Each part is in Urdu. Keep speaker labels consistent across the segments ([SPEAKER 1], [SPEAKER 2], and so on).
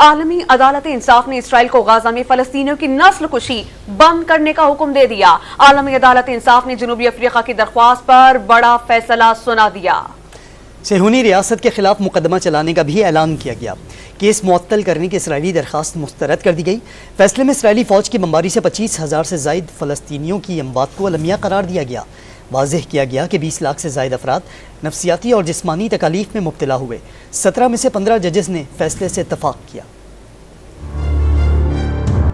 [SPEAKER 1] عالمی عدالت انصاف نے اسرائیل کو غزہ میں فلسطینیوں کی نسل کشی بند کرنے کا حکم دے دیا۔ عالمی عدالت انصاف نے جنوبی افریقہ کی درخواست پر بڑا فیصلہ سنا دیا۔
[SPEAKER 2] صہیونی ریاست کے خلاف مقدمہ چلانے کا بھی اعلان کیا گیا۔ کیس معطل کرنے کی اسرائیلی درخواست مسترد کر دی گئی۔ فیصلے میں اسرائیلی فوج کی بمباری سے 25,000 سے زائد فلسطینیوں کی اموات کو المیہ قرار دیا گیا۔ واضح کیا گیا کہ 20 لاکھ سے زائد افراد نفسیاتی اور جسمانی تکالیف میں مبتلا ہوئے۔ 17 میں سے 15 ججز نے فیصلے سے اتفاق کیا۔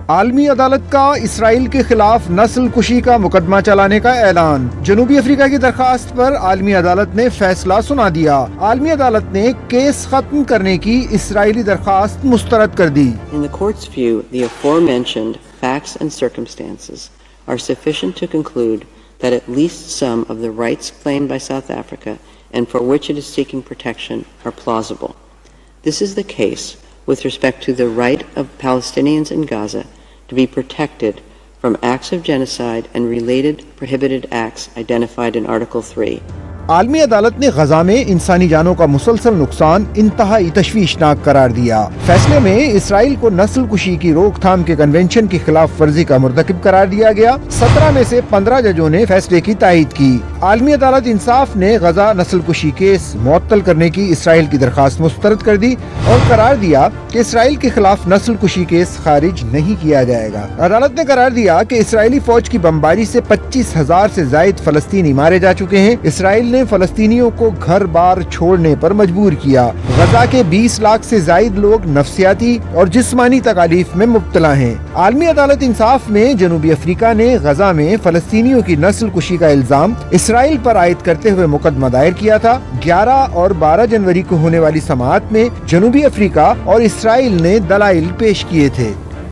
[SPEAKER 3] عالمی عدالت کا اسرائیل کے خلاف نسل کشی کا مقدمہ چلانے کا اعلان۔ جنوبی افریقہ کی درخواست پر عالمی عدالت نے فیصلہ سنا دیا۔ عالمی عدالت نے کیس ختم کرنے کی اسرائیلی درخواست مسترد کر دی۔
[SPEAKER 4] In the court's view, the aforementioned facts and circumstances are sufficient to conclude that at least some of the rights claimed by South Africa and for which it is seeking protection are plausible. This is the case with respect to the right of Palestinians in Gaza to be protected from acts of genocide and related prohibited acts identified in Article 3.
[SPEAKER 3] عالمی عدالت نے غزہ میں انسانی جانوں کا مسلسل نقصان انتہائی تشویشناک قرار دیا۔ فیصلے میں اسرائیل کو نسل کشی کی روک تھام کے کنونشن کی خلاف ورزی کا مرتکب قرار دیا گیا۔ 17 میں سے 15 ججوں نے فیصلے کی تائید کی۔ عالمی عدالت انصاف نے غزہ نسل کشی کیس معطل کرنے کی اسرائیل کی درخواست مسترد کر دی اور قرار دیا کہ اسرائیل کے خلاف نسل کشی کیس خارج نہیں کیا جائے گا۔ عدالت نے قرار دیا کہ اسرائیلی فوج کی بمباری سے 25,000 سے زائد فلسطینی مارے جا چکے ہیں۔ اسرائیل نے فلسطینیوں کو گھر بار چھوڑنے پر مجبور کیا۔ غزہ کے 20 لاکھ سے زائد لوگ نفسیاتی اور جسمانی تکالیف میں مبتلا ہیں۔ عالمی عدالت انصاف میں جنوبی افریقہ نے غزہ میں فلسطینیوں کی نسل کشی کا الزام اسرائیل پر عائد کرتے ہوئے مقدمہ دائر کیا تھا۔ 11 اور 12 جنوری کو ہونے والی سماعت میں جنوبی افریقہ اور اسرائیل نے دلائل پیش کیے تھے۔